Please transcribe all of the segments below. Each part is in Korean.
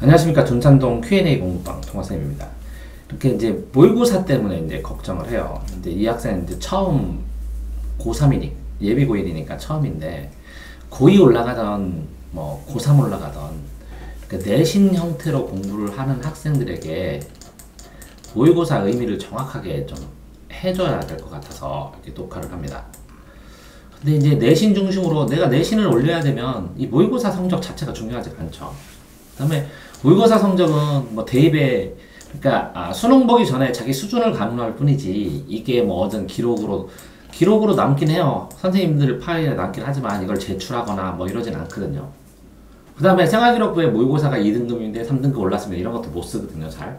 안녕하십니까. 둔산동 Q&A 공부방 통화쌤입니다. 이렇게 이제 모의고사 때문에 이제 걱정을 해요. 근데 이 학생은 이제 처음 고3이니 예비 고1이니까 처음인데 고2 올라가던 뭐 고3 올라가던 그러니까 내신 형태로 공부를 하는 학생들에게 모의고사 의미를 정확하게 좀 해줘야 될 것 같아서 이렇게 녹화를 합니다. 근데 이제 내신 중심으로 내가 내신을 올려야 되면 이 모의고사 성적 자체가 중요하지 않죠. 그 다음에 모의고사 성적은 뭐 대입에 그러니까 수능 보기 전에 자기 수준을 가늠할 뿐이지 이게 뭐 어떤 기록으로 남긴 해요. 선생님들 파일에 남긴 하지만 이걸 제출하거나 뭐 이러진 않거든요. 그 다음에 생활기록부에 모의고사가 2등급인데 3등급 올랐으면 이런 것도 못 쓰거든요, 잘.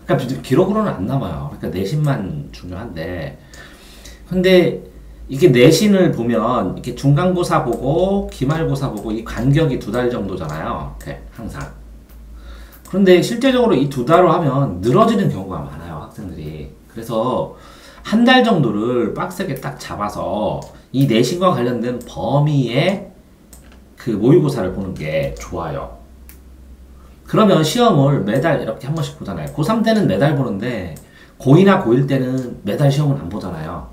그러니까 기록으로는 안 남아요. 그러니까 내신만 중요한데 근데 이게 내신을 보면 이렇게 중간고사 보고 기말고사 보고 이 간격이 2달 정도잖아요. 이렇게 항상. 그런데 실제적으로 이 2달로 하면 늘어지는 경우가 많아요, 학생들이. 그래서 한 달 정도를 빡세게 딱 잡아서 이 내신과 관련된 범위의 그 모의고사를 보는 게 좋아요. 그러면 시험을 매달 이렇게 한 번씩 보잖아요. 고3 때는 매달 보는데 고2나 고1 때는 매달 시험은 안 보잖아요.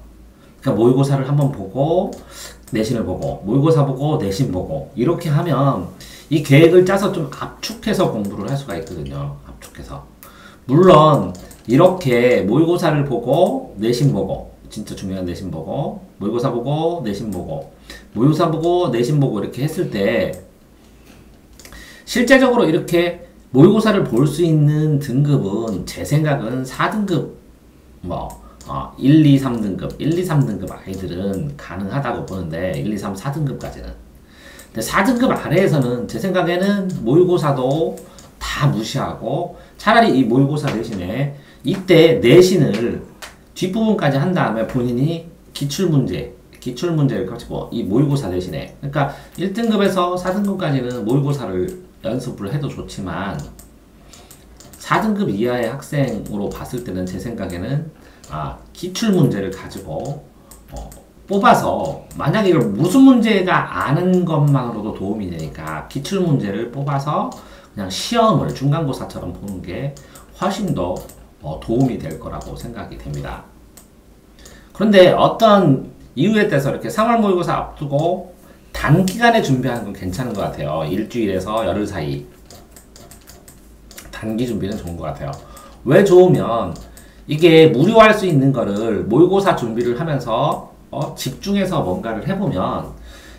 그러니까 모의고사를 한번 보고 내신을 보고 모의고사 보고 내신 보고 이렇게 하면 이 계획을 짜서 좀 압축해서 공부를 할 수가 있거든요. 압축해서. 물론 이렇게 모의고사를 보고 내신 보고 진짜 중요한 내신 보고 모의고사 보고 내신 보고 모의고사 보고 내신 보고 이렇게 했을 때 실제적으로 이렇게 모의고사를 볼 수 있는 등급은 제 생각은 4등급 1, 2, 3등급 1, 2, 3등급 아이들은 가능하다고 보는데 1, 2, 3, 4등급까지는 근데 4등급 아래에서는 제 생각에는 모의고사도 다 무시하고 차라리 이 모의고사 대신에 이때 내신을 뒷부분까지 한 다음에 본인이 기출문제를 가지고 이 모의고사 대신에 그러니까 1등급에서 4등급까지는 모의고사를 연습을 해도 좋지만 4등급 이하의 학생으로 봤을 때는 제 생각에는 기출문제를 가지고 뽑아서 만약에 이걸 무슨 문제가 아는 것만으로도 도움이 되니까 기출문제를 뽑아서 그냥 시험을 중간고사처럼 보는 게 훨씬 더 도움이 될 거라고 생각이 됩니다. 그런데 어떤 이유에 따라서 이렇게 3월 모의고사 앞두고 단기간에 준비하는 건 괜찮은 것 같아요. 일주일에서 열흘 사이 단기 준비는 좋은 것 같아요. 왜 좋으면 이게 무료할 수 있는 거를 모의고사 준비를 하면서 집중해서 뭔가를 해보면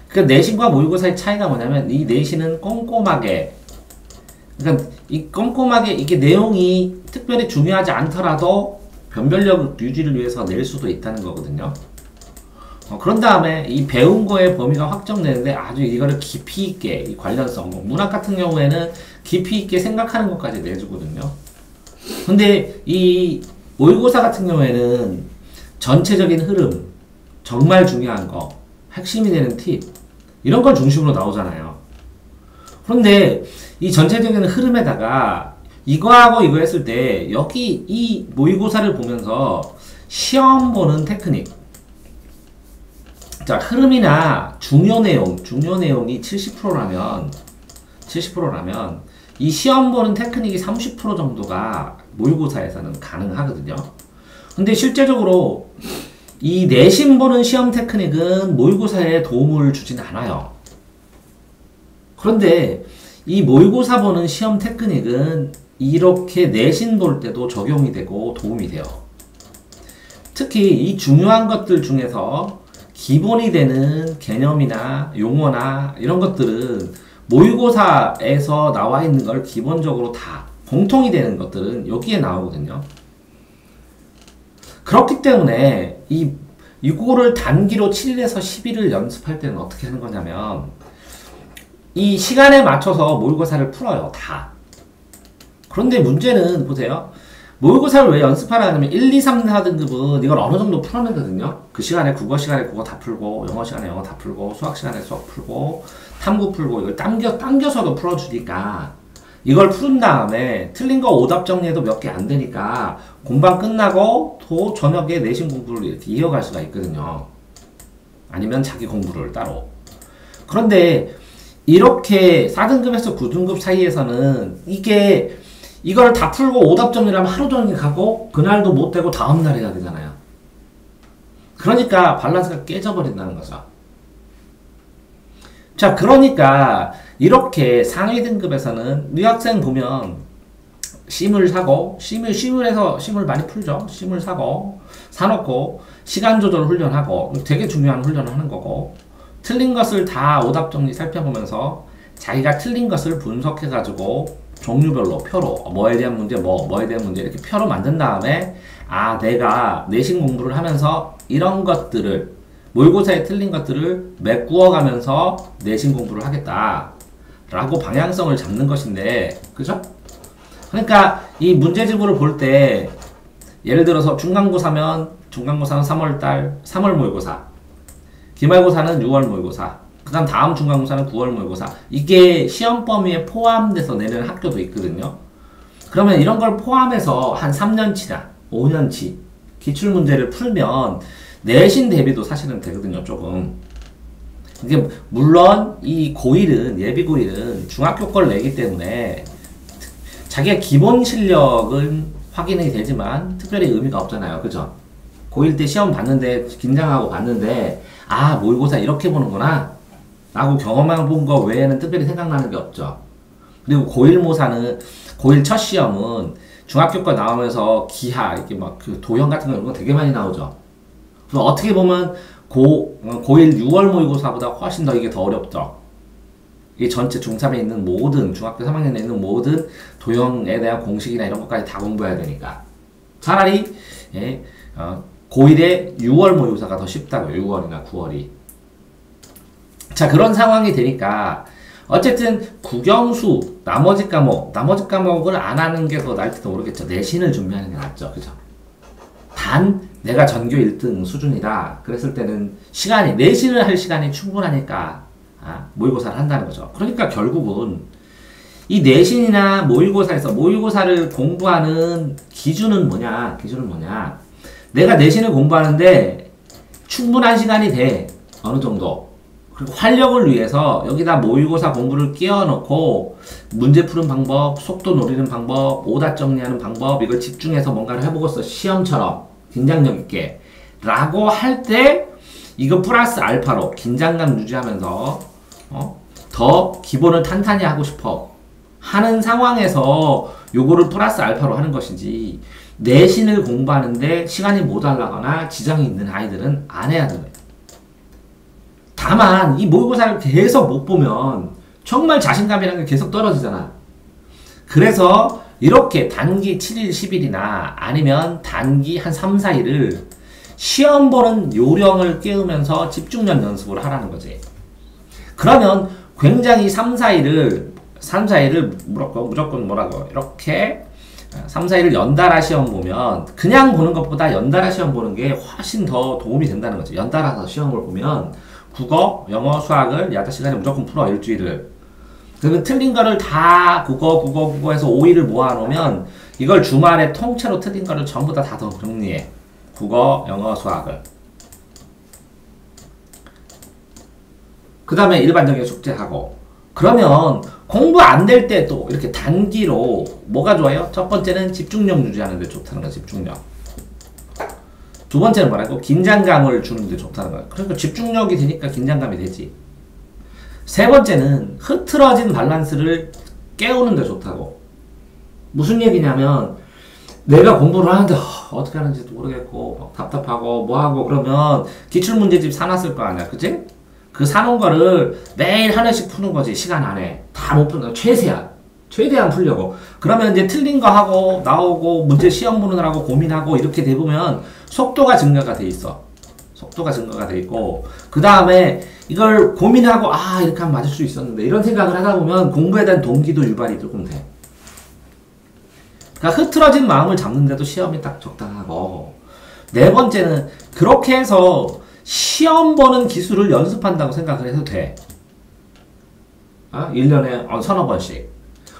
그 내신과 모의고사의 차이가 뭐냐면 이 내신은 꼼꼼하게 그러니까 이 꼼꼼하게 이게 내용이 특별히 중요하지 않더라도 변별력 유지를 위해서 낼 수도 있다는 거거든요. 그런 다음에 이 배운 거의 범위가 확정되는데 아주 이거를 깊이 있게 이 관련성 문학 같은 경우에는 깊이 있게 생각하는 것까지 내주거든요. 근데 이 모의고사 같은 경우에는 전체적인 흐름 정말 중요한 거 핵심이 되는 팁 이런 걸 중심으로 나오잖아요. 그런데 이 전체적인 흐름에다가 이거하고 이거 했을 때 여기 이 모의고사를 보면서 시험 보는 테크닉 자, 흐름이나 중요 내용이 70%라면 이 시험 보는 테크닉이 30% 정도가 모의고사에서는 가능하거든요. 근데 실제적으로 이 내신 보는 시험 테크닉은 모의고사에 도움을 주진 않아요. 그런데 이 모의고사 보는 시험 테크닉은 이렇게 내신 볼 때도 적용이 되고 도움이 돼요. 특히 이 중요한 것들 중에서 기본이 되는 개념이나 용어나 이런 것들은 모의고사에서 나와 있는 걸 기본적으로 다 공통이 되는 것들은 여기에 나오거든요. 그렇기 때문에 이거를 단기로 7일에서 10일을 연습할 때는 어떻게 하는 거냐면 이 시간에 맞춰서 모의고사를 풀어요. 다. 그런데 문제는 보세요. 모의고사를 왜 연습하라 하냐면 1, 2, 3, 4등급은 이걸 어느 정도 풀어내거든요. 그 시간에 국어 시간에 국어 다 풀고 영어 시간에 영어 다 풀고 수학 시간에 수학 풀고 탐구 풀고 이걸 당겨서도 풀어주니까 이걸 푸른 다음에 틀린 거 오답 정리해도 몇 개 안 되니까 공방 끝나고 또 저녁에 내신 공부를 이렇게 이어갈 수가 있거든요. 아니면 자기 공부를 따로. 그런데 이렇게 4등급에서 9등급 사이에서는 이걸 다 풀고 오답 정리하면 하루 종일 가고 그날도 못 되고 다음날 해야 되잖아요. 그러니까 밸런스가 깨져버린다는 거죠. 자, 그러니까 이렇게 상위 등급에서는 유학생 보면 심을 사고 심을 많이 풀죠. 심을 사고 사놓고 시간 조절 훈련하고 되게 중요한 훈련을 하는 거고 틀린 것을 다 오답 정리 살펴보면서 자기가 틀린 것을 분석해가지고 종류별로 표로 뭐에 대한 문제 뭐에 대한 문제 이렇게 표로 만든 다음에 내가 내신 공부를 하면서 이런 것들을 모의고사에 틀린 것들을 메꾸어 가면서 내신 공부를 하겠다 라고 방향성을 잡는 것인데 그죠? 그러니까 이 문제집으로 볼 때 예를 들어서 중간고사는 3월달 3월 모의고사, 기말고사는 6월 모의고사, 그 다음 중간고사는 9월 모의고사, 이게 시험 범위에 포함돼서 내는 학교도 있거든요. 그러면 이런 걸 포함해서 한 3년치나 5년치 기출문제를 풀면 내신 대비도 사실은 되거든요. 조금 이게 물론 이 고1은 예비 고1은 중학교 걸 내기 때문에 자기의 기본 실력은 확인이 되지만 특별히 의미가 없잖아요. 그죠? 고1 때 시험 봤는데 긴장하고 봤는데 모의고사 이렇게 보는구나 라고 경험해 본 거 외에는 특별히 생각나는 게 없죠. 그리고 고1 첫 시험은 중학교 거 나오면서 기하 이렇게 막 그 도형 같은 거 이런 거 되게 많이 나오죠. 그래서 어떻게 보면 고1 6월 모의고사보다 훨씬 더 이게 더 어렵죠. 이 전체 중3에 있는 모든 중학교 3학년에 있는 모든 도형에 대한 공식이나 이런 것까지 다 공부해야 되니까 차라리 고1에 6월 모의고사가 더 쉽다고요. 6월이나 9월이. 자, 그런 상황이 되니까 어쨌든 국영수 나머지 과목을 안 하는 게 더 나을지도 모르겠죠. 내신을 준비하는 게 낫죠. 그죠? 단 내가 전교 1등 수준이다 그랬을 때는 내신을 할 시간이 충분하니까 모의고사를 한다는 거죠. 그러니까 결국은 이 내신이나 모의고사에서 모의고사를 공부하는 기준은 뭐냐? 내가 내신을 공부하는데 충분한 시간이 돼. 어느 정도. 그리고 활력을 위해서 여기다 모의고사 공부를 끼워넣고 문제 푸는 방법, 속도 노리는 방법, 오답 정리하는 방법 이걸 집중해서 뭔가를 해보고서 시험처럼 긴장력 있게 라고 할 때 이거 플러스 알파로 긴장감 유지하면서 더 기본을 탄탄히 하고 싶어 하는 상황에서 요거를 플러스 알파로 하는 것이지 내신을 공부하는데 시간이 모자라거나 지장이 있는 아이들은 안 해야 돼요. 다만 이 모의고사를 계속 못 보면 정말 자신감이라는 게 계속 떨어지잖아. 그래서 이렇게 단기 7일, 10일이나 아니면 단기 한 3, 4일을 시험 보는 요령을 깨우면서 집중력 연습을 하라는 거지. 그러면 굉장히 3, 4일을 무조건 뭐라고 이렇게 3, 4일을 연달아 시험 보면 그냥 보는 것보다 연달아 시험 보는 게 훨씬 더 도움이 된다는 거지. 연달아서 시험을 보면 국어, 영어, 수학을 8시간에 무조건 풀어 일주일을. 그러면 틀린 거를 다 국어 해서 5일을 모아놓으면 이걸 주말에 통째로 틀린 거를 전부 다 정리해. 국어, 영어, 수학을. 그 다음에 일반적인 숙제하고. 그러면 공부 안 될 때도 이렇게 단기로 뭐가 좋아요? 첫 번째는 집중력 유지하는 데 좋다는 거야. 집중력. 두 번째는 뭐라고? 긴장감을 주는 데 좋다는 거야. 그러니까 집중력이 되니까 긴장감이 되지. 세 번째는 흐트러진 밸런스를 깨우는 데 좋다고. 무슨 얘기냐면 내가 공부를 하는데 어떻게 하는지도 모르겠고 막 답답하고 뭐하고 그러면 기출문제집 사놨을 거 아니야. 그치? 그 사놓은 거를 매일 하나씩 푸는 거지. 시간 안에. 다 못 푸는 거. 최대한 풀려고. 그러면 이제 틀린 거 하고 나오고 문제 시험 보느라고 고민하고 이렇게 되보면 속도가 증가가 돼 있어. 속도가 증가가 돼 있고 그 다음에 이걸 고민하고 이렇게 하면 맞을 수 있었는데 이런 생각을 하다 보면 공부에 대한 동기도 유발이 조금 돼. 그러니까 흐트러진 마음을 잡는데도 시험이 딱 적당하고 네 번째는 그렇게 해서 시험 보는 기술을 연습한다고 생각을 해도 돼. 1년에 서너 번씩.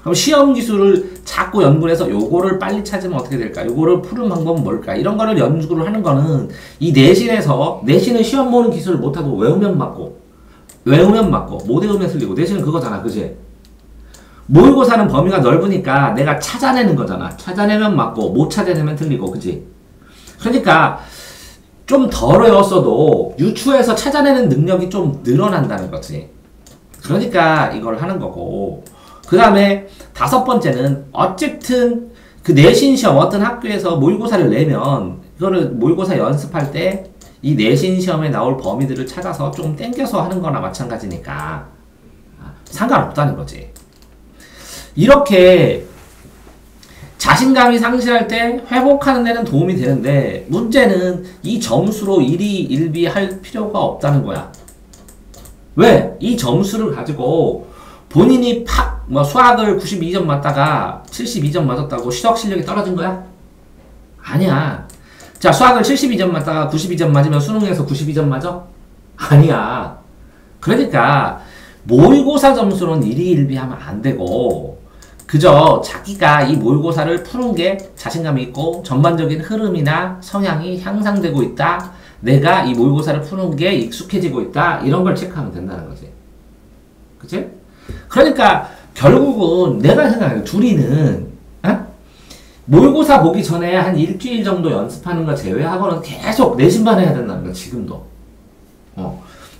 그럼 시험 기술을 자꾸 연구를 해서 요거를 빨리 찾으면 어떻게 될까? 요거를 푸는 방법은 뭘까? 이런 거를 연구를 하는 거는 이 내신은 시험 보는 기술을 못하고 외우면 맞고 외우면 맞고 못 외우면 틀리고 내신은 그거잖아. 그지? 모의고사는 범위가 넓으니까 내가 찾아내는 거잖아. 찾아내면 맞고 못 찾아내면 틀리고. 그지? 그러니까 좀 덜 외웠어도 유추해서 찾아내는 능력이 좀 늘어난다는 거지. 그러니까 이걸 하는 거고, 그 다음에 5번째는 어쨌든 그 내신 시험 어떤 학교에서 모의고사를 내면 이거를 모의고사 연습할 때 이 내신 시험에 나올 범위들을 찾아서 조금 땡겨서 하는 거나 마찬가지니까 상관없다는 거지. 이렇게 자신감이 상실할 때 회복하는 데는 도움이 되는데 문제는 이 점수로 1위 1비 할 필요가 없다는 거야. 왜? 이 점수를 가지고 본인이 뭐 수학을 92점 맞다가 72점 맞았다고 수학 실력이 떨어진 거야? 아니야. 자, 수학을 72점 맞다가 92점 맞으면 수능에서 92점 맞아? 아니야. 그러니까 모의고사 점수는 1위 1비 하면 안 되고 그저 자기가 이 모의고사를 푸는 게 자신감이 있고 전반적인 흐름이나 성향이 향상되고 있다. 내가 이 모의고사를 푸는 게 익숙해지고 있다. 이런 걸 체크하면 된다는 거지. 그치? 그러니까 결국은 내가 생각해 둘이는 모의고사 보기 전에 한 일주일 정도 연습하는 거 제외하고는 계속 내신만 해야 된다는 거야. 지금도.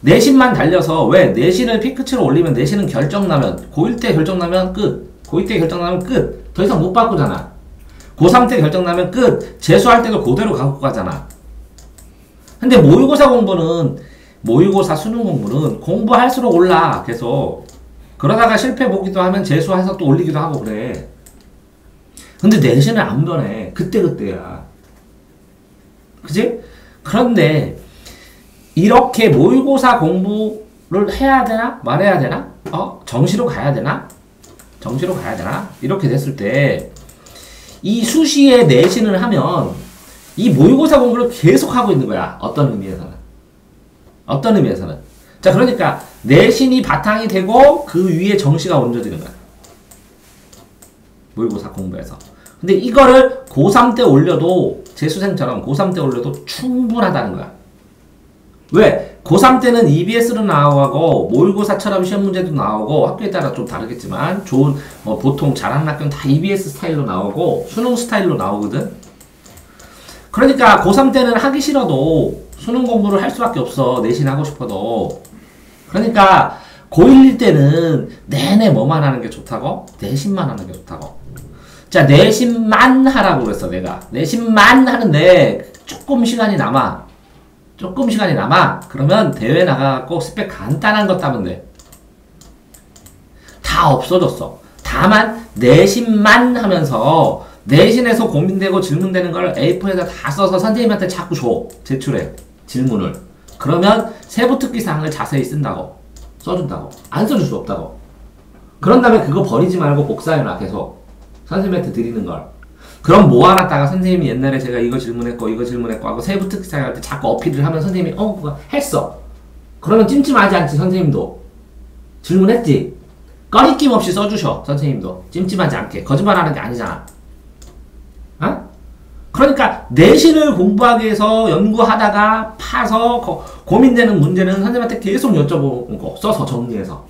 내신만 달려서 왜 내신을 피크치로 올리면 내신은 결정나면 고1 때 결정나면 끝. 고2 때 결정나면 끝. 더 이상 못 바꾸잖아. 고3 때 결정나면 끝. 재수할 때도 그대로 갖고 가잖아. 근데 모의고사 공부는 모의고사 수능 공부는 공부할수록 올라. 계속. 그러다가 실패 보기도 하면 재수해서 또 올리기도 하고 그래. 근데 내신은 안 변해. 그때그때야. 그지? 그런데 이렇게 모의고사 공부를 해야 되나? 말해야 되나? 정시로 가야 되나? 정시로 가야 되나? 이렇게 됐을 때 이 수시에 내신을 하면 이 모의고사 공부를 계속 하고 있는 거야. 어떤 의미에서는. 어떤 의미에서는. 자, 그러니까 내신이 바탕이 되고 그 위에 정시가 얹어지는 거야. 모의고사 공부에서. 근데 이거를 고3 때 올려도 재수생처럼 고3 때 올려도 충분하다는 거야. 왜? 고3 때는 EBS로 나오고 모의고사처럼 시험 문제도 나오고 학교에 따라 좀 다르겠지만 좋은 보통 잘하는 학교는 다 EBS 스타일로 나오고 수능 스타일로 나오거든. 그러니까 고3 때는 하기 싫어도 수능 공부를 할 수밖에 없어. 내신 하고 싶어도. 그러니까 고1 때는 내내 뭐만 하는 게 좋다고? 내신만 하는 게 좋다고. 자, 내신만 하라고 그랬어, 내가. 내신만 하는데 조금 시간이 남아. 조금 시간이 남아. 그러면 대회 나가갖고 스펙 간단한 것 따면 돼. 다 없어졌어. 다만 내신만 하면서 내신에서 고민되고 질문되는 걸 A4에다 다 써서 선생님한테 자꾸 줘. 제출해. 질문을. 그러면 세부특기 사항을 자세히 쓴다고. 써준다고. 안 써줄 수 없다고. 그런 다음에 그거 버리지 말고 복사해놔. 계속. 선생님한테 드리는 걸. 그럼 모아놨다가 선생님이 옛날에 제가 이거 질문했고 이거 질문했고 하고 세부특기 사항 할 때 자꾸 어필을 하면 선생님이 그거 했어. 그러면 찜찜하지 않지 선생님도. 질문했지. 꺼리낌 없이 써주셔. 선생님도. 찜찜하지 않게. 거짓말하는 게 아니잖아. 그러니까 내신을 공부하기 위해서 연구하다가 파서 고민되는 문제는 선생님한테 계속 여쭤보는 거. 써서 정리해서.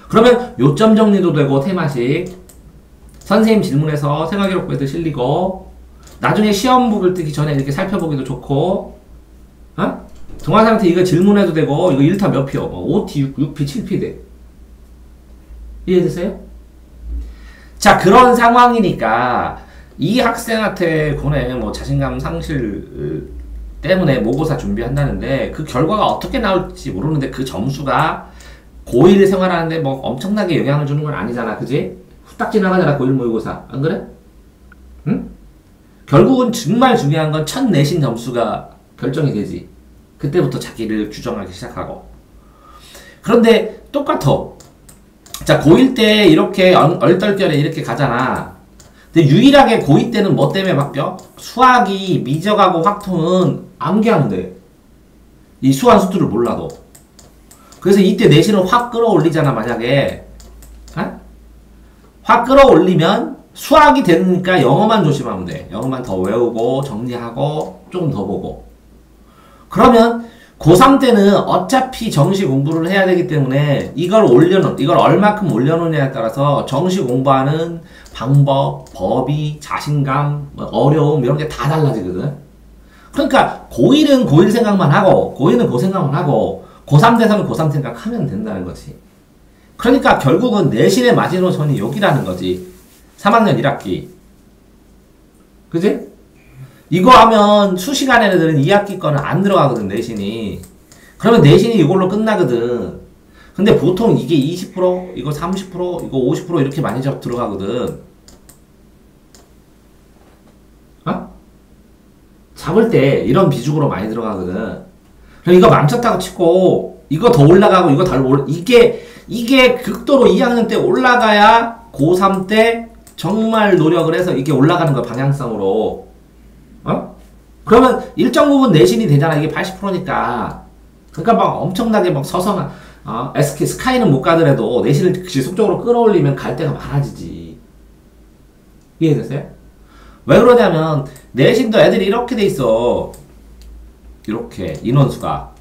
그러면 요점 정리도 되고 테마식. 선생님 질문해서 생활기록부에도 실리고 나중에 시험 보기 뜨기 전에 이렇게 살펴보기도 좋고 동아사한테 이거 질문해도 되고 이거 1타 몇 피요? 5T, 6P, 7P 돼. 이해되세요? 자, 그런 상황이니까 이 학생한테 고뇌 자신감 상실 때문에 모의고사 준비한다는데 그 결과가 어떻게 나올지 모르는데 그 점수가 고1 생활하는데 엄청나게 영향을 주는 건 아니잖아. 그지? 후딱 지나가잖아. 고1 모의고사. 안 그래? 응? 결국은 정말 중요한 건 첫 내신 점수가 결정이 되지. 그때부터 자기를 규정하기 시작하고. 그런데 똑같아. 자, 고1 때 이렇게 얼떨결에 이렇게 가잖아. 근데 유일하게 고2 때는 뭐 때문에 바뀌어? 수학이 미적하고 확통은 암기하면 돼. 이 수한 수투를 몰라도. 그래서 이때 내신을 확 끌어올리잖아. 만약에 확 끌어올리면 수학이 되니까 영어만 조심하면 돼. 영어만 더 외우고 정리하고 조금 더 보고. 그러면 고3 때는 어차피 정시 공부를 해야 되기 때문에 이걸 얼마큼 올려놓냐에 따라서 정시 공부하는 방법, 법이, 자신감, 어려움 이런 게 다 달라지거든. 그러니까 고1은 고1 생각만 하고 고2는 고 생각만 하고 고3 돼서는 고3 생각하면 된다는 거지. 그러니까 결국은 내신의 마지노선이 여기라는 거지. 3학년 1학기. 그지? 이거 하면 수시간 애들은 2학기 거는 안 들어가거든, 내신이. 그러면 내신이 이걸로 끝나거든. 근데 보통 이게 20%, 이거 30%, 이거 50% 이렇게 많이 들어가거든. 어? 잡을 때 이런 비중으로 많이 들어가거든. 그럼 이거 망쳤다고 치고, 이거 더 올라가고, 이거 더 올라, 이게 극도로 2학년 때 올라가야 고3 때 정말 노력을 해서 이게 올라가는 거야, 방향성으로. 어? 그러면 일정 부분 내신이 되잖아. 이게 80%니까. 그러니까 막 엄청나게 막 서성한, SK, 스카이는 못 가더라도 내신을 지속적으로 끌어올리면 갈 데가 많아지지. 이해됐어요? 왜 그러냐면, 내신도 애들이 이렇게 돼 있어. 이렇게, 인원수가.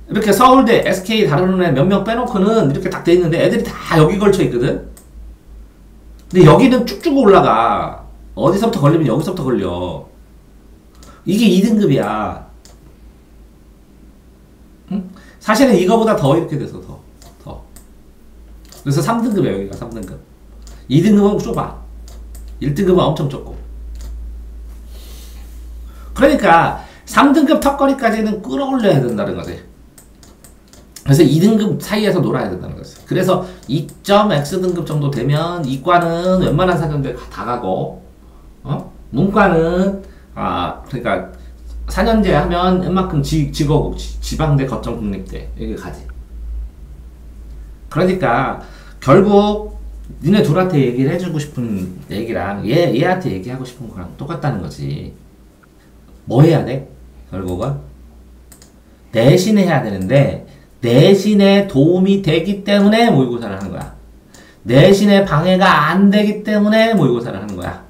이렇게 서울대, SK 다루는 애 몇 명 빼놓고는 이렇게 딱 돼 있는데 애들이 다 여기 걸쳐 있거든? 근데 여기는 쭉쭉 올라가. 어디서부터 걸리면 여기서부터 걸려. 이게 2등급이야. 응? 사실은 이거보다 더 이렇게 돼서 더. 그래서 3등급이야, 여기가 3등급. 2등급은 좁아. 1등급은 엄청 좁고. 그러니까 3등급 턱걸이까지는 끌어올려야 된다는 거지. 그래서 2등급 사이에서 놀아야 된다는 거지. 그래서 2.X등급 정도 되면 이과는 웬만한 사람들 다 가고, 문과는, 그러니까 4년제 하면 웬만큼 지거국, 지방대, 거점, 국립대, 여기 가지. 그러니까, 결국, 니네 둘한테 얘기를 해주고 싶은 얘기랑 얘한테 얘기하고 싶은 거랑 똑같다는 거지. 뭐 해야 돼? 결국은? 내신해야 되는데, 내신에 도움이 되기 때문에 모의고사를 하는 거야. 내신에 방해가 안 되기 때문에 모의고사를 하는 거야.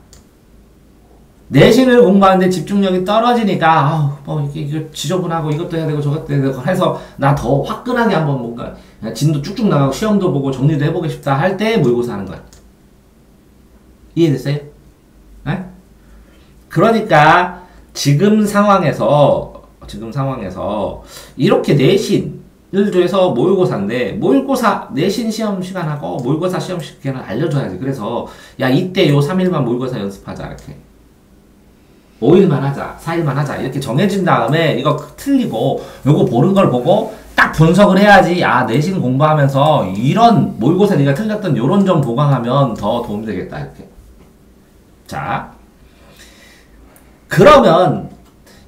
내신을 공부하는데 집중력이 떨어지니까 이거 지저분하고 이것도 해야 되고 저것도 해야 되고 해서 나 더 화끈하게 한번 뭔가 진도 쭉쭉 나가고 시험도 보고 정리도 해보고 싶다 할 때 모의고사 하는 거야. 이해됐어요? 네? 그러니까 지금 상황에서 이렇게 내신을 줘서 모의고사인데 모의고사 내신 시험 시간하고 모의고사 시험 시간을 알려줘야지. 그래서 야 이때 요 3일만 모의고사 연습하자 이렇게. 5일만 하자, 4일만 하자 이렇게 정해진 다음에 이거 틀리고 요거 보는 걸 보고 딱 분석을 해야지. 아 내신 공부하면서 이런 모의고사 네가 틀렸던 요런 점 보강하면 더 도움되겠다 이렇게. 자 그러면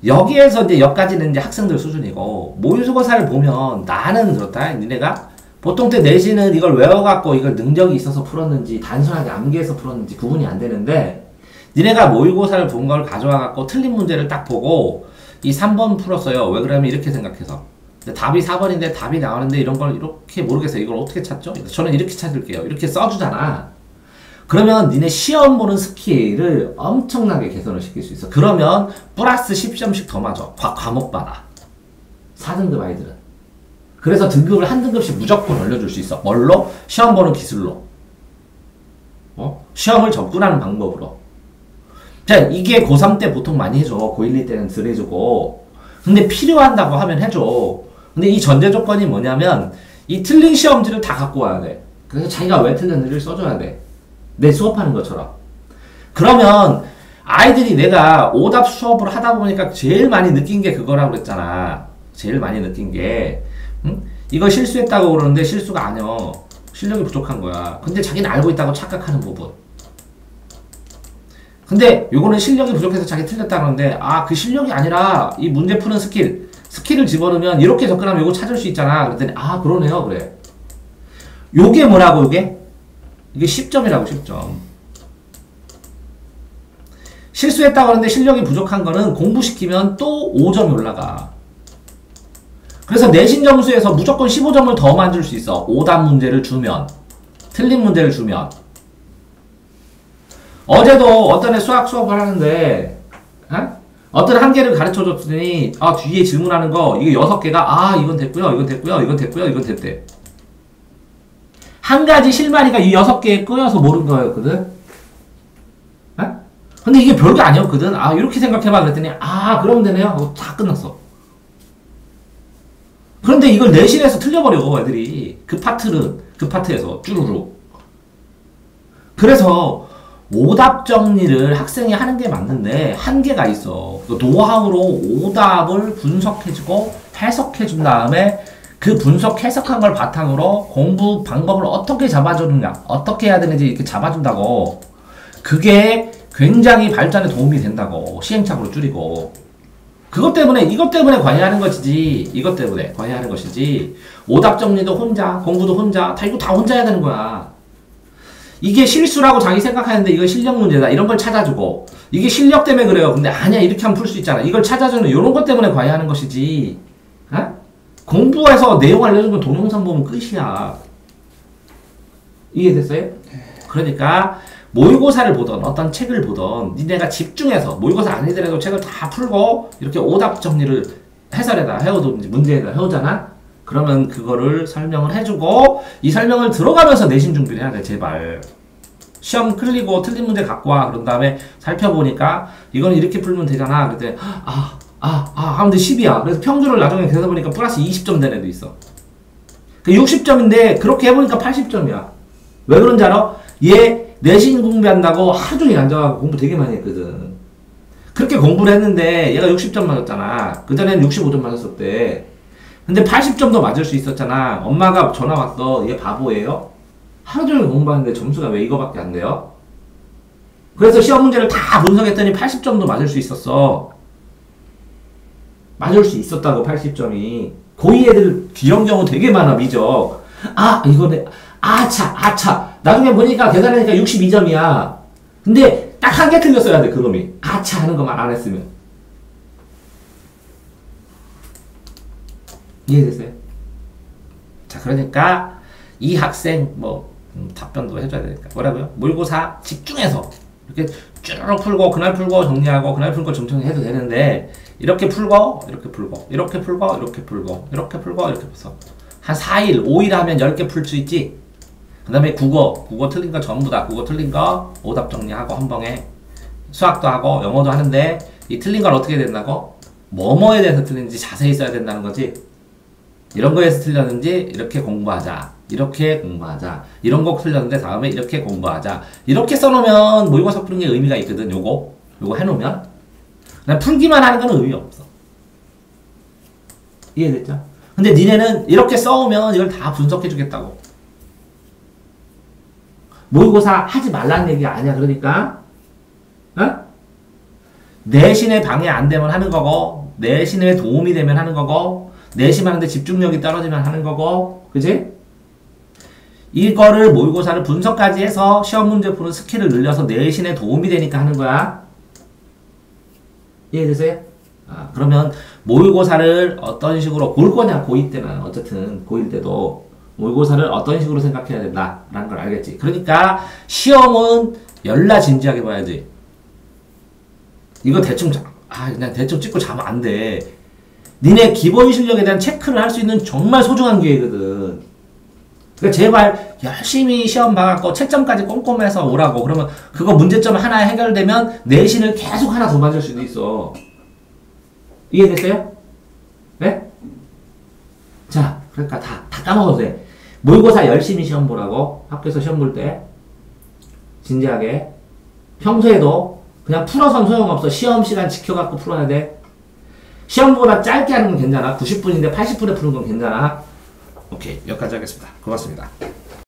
여기에서 이제 여기까지는 이제 학생들 수준이고 모의고사를 보면 나는 그렇다. 니네가 보통 때 내신은 이걸 외워갖고 이걸 능력이 있어서 풀었는지 단순하게 암기해서 풀었는지 구분이 안 되는데 니네가 모의고사를 본 걸 가져와갖고 틀린 문제를 딱 보고 이 3번 풀었어요. 왜 그러냐면 이렇게 생각해서 답이 4번인데 답이 나오는데 이런 걸 이렇게 모르겠어요. 이걸 어떻게 찾죠? 저는 이렇게 찾을게요. 이렇게 써주잖아. 그러면 니네 시험 보는 스킬을 엄청나게 개선을 시킬 수 있어. 그러면 플러스 10점씩 더 맞아. 과목마다. 4등급 아이들은. 그래서 등급을 한 등급씩 무조건 올려줄 수 있어. 뭘로? 시험 보는 기술로. 시험을 접근하는 방법으로. 자, 이게 고3 때 보통 많이 해줘. 고1, 2 때는 덜 해주고. 근데 필요한다고 하면 해줘. 근데 이 전제 조건이 뭐냐면, 이 틀린 시험지를 다 갖고 와야 돼. 그래서 자기가 왜 틀렸는지를 써줘야 돼. 내 수업하는 것처럼. 그러면, 아이들이 내가 오답 수업을 하다 보니까 제일 많이 느낀 게 그거라고 그랬잖아. 제일 많이 느낀 게, 이거 실수했다고 그러는데 실수가 아니야. 실력이 부족한 거야. 근데 자기는 알고 있다고 착각하는 부분. 근데 요거는 실력이 부족해서 자기 틀렸다 그러는데 그 실력이 아니라 이 문제 푸는 스킬을 집어넣으면 이렇게 접근하면 요거 찾을 수 있잖아. 그랬더니 그러네요. 그래. 요게 뭐라고 요게? 이게 10점이라고 10점. 실수했다고 그러는데 실력이 부족한 거는 공부시키면 또 5점이 올라가. 그래서 내신 점수에서 무조건 15점을 더 만들 수 있어. 오답 문제를 주면. 틀린 문제를 주면. 어제도 어떤 애 수학 수업을 하는데 어떤 한 개를 가르쳐 줬더니, 아, 뒤에 질문하는 거, 이게 6개가, 아, 이건 됐고요, 이건 됐고요, 이건 됐고요, 이건 됐대. 한 가지 실마리가 이 6개에 꼬여서 모른 거였거든? 어? 근데 이게 별거 아니었거든? 아, 이렇게 생각해봐. 그랬더니, 아, 그러면 되네요. 하고 다 끝났어. 그런데 이걸 내신에서 틀려버려, 애들이. 그 파트에서, 쭈루루. 그래서, 오답 정리를 학생이 하는 게 맞는데, 한계가 있어. 노하우로 오답을 분석해주고, 해석해준 다음에, 그 분석, 해석한 걸 바탕으로 공부 방법을 어떻게 잡아주느냐, 어떻게 해야 되는지 이렇게 잡아준다고. 그게 굉장히 발전에 도움이 된다고. 시행착오를 줄이고. 이것 때문에 관여하는 것이지, 이것 때문에 관여하는 것이지, 오답 정리도 혼자, 공부도 혼자, 이거 다 혼자 해야 되는 거야. 이게 실수라고 자기 생각하는데 이건 실력 문제다. 이런 걸 찾아주고, 이게 실력 때문에 그래요. 근데 아니야, 이렇게 하면 풀 수 있잖아. 이걸 찾아주는 이런 것 때문에 관여하는 것이지, 어? 공부해서 내용 알려준 건 동영상 보면 끝이야. 이해됐어요? 그러니까 모의고사를 보던 어떤 책을 보던 니네가 집중해서 모의고사 아니더라도 책을 다 풀고 이렇게 오답 정리를 해설에다 해오도 문제에다 해오잖아. 그러면 그거를 설명을 해주고 이 설명을 들어가면서 내신 준비를 해야 돼. 제발. 시험 틀리고 틀린 문제 갖고 와. 그런 다음에 살펴보니까 이건 이렇게 풀면 되잖아. 그때 하면 10이야. 그래서 평균을 나중에 계산해 보니까 플러스 20점 된 애도 있어. 그 60점인데 그렇게 해보니까 80점이야. 왜 그런지 알아? 얘 내신 공부한다고 하루 종일 앉아가지고 공부 되게 많이 했거든. 그렇게 공부를 했는데 얘가 60점 맞았잖아. 그전에는 65점 맞았었대. 근데 80점도 맞을 수 있었잖아. 엄마가 전화 왔어. 얘 바보예요? 하루 종일 공부하는데 점수가 왜 이거밖에 안 돼요? 그래서 시험 문제를 다 분석했더니 80점도 맞을 수 있었어. 맞을 수 있었다고 80점이. 고2 애들 귀여운 경우 되게 많아. 미적. 이거네. 아차. 나중에 보니까 계산하니까 62점이야. 근데 딱 한 개 틀렸어야 돼, 그놈이. 아차 하는 것만 안 했으면. 이해됐어요? 자, 그러니까 이 학생 답변도 해줘야 되니까. 뭐라고요? 모의고사 집중해서 이렇게 쭈르륵 풀고 그날 풀고 정리하고 그날 풀고 정리해도 되는데 이렇게 풀고 이렇게 풀고 이렇게 풀고 이렇게 풀고 이렇게 풀고 이렇게 풀어서 한 4일 5일 하면 10개 풀 수 있지. 그 다음에 국어 틀린 거 전부 다 국어 틀린 거 오답 정리하고 한 번에 수학도 하고 영어도 하는데 이 틀린 걸 어떻게 된다고? 뭐뭐에 대해서 틀린지 자세히 써야 된다는 거지. 이런 거에서 틀렸는지 이렇게 공부하자. 이렇게 공부하자. 이런 거 틀렸는데 다음에 이렇게 공부하자. 이렇게 써놓으면 모의고사 푸는 게 의미가 있거든. 요거 해놓으면. 그냥 풀기만 하는 건 의미 없어. 이해됐죠? 근데 니네는 이렇게 써오면 이걸 다 분석해주겠다고. 모의고사 하지 말라는 얘기가 아니야. 그러니까 내신에 방해 안 되면 하는 거고, 내신에 도움이 되면 하는 거고, 내신하는데 집중력이 떨어지면 하는 거고, 그지? 이거를 모의고사를 분석까지 해서 시험 문제 푸는 스킬을 늘려서 내신에 도움이 되니까 하는 거야. 이해되세요? 그러면 모의고사를 어떤 식으로 볼 거냐, 고2 때는. 어쨌든 고1 때도 모의고사를 어떤 식으로 생각해야 된다라는 걸 알겠지. 그러니까 시험은 열나 진지하게 봐야지. 이거 그냥 대충 찍고 자면 안 돼. 니네 기본 실력에 대한 체크를 할 수 있는 정말 소중한 기회거든. 그러니까 제발 열심히 시험 봐갖고 채점까지 꼼꼼해서 오라고. 그러면 그거 문제점 하나 해결되면 내신을 계속 하나 더 맞을 수도 있어. 이해됐어요? 네? 자, 그러니까 다 까먹어도 돼. 모의고사 열심히 시험 보라고. 학교에서 시험 볼 때 진지하게. 평소에도 그냥 풀어선 소용없어. 시험 시간 지켜갖고 풀어야 돼. 시험보다 짧게 하는 건 괜찮아. 90분인데 80분에 푸는 건 괜찮아. 오케이, 여기까지 하겠습니다. 고맙습니다.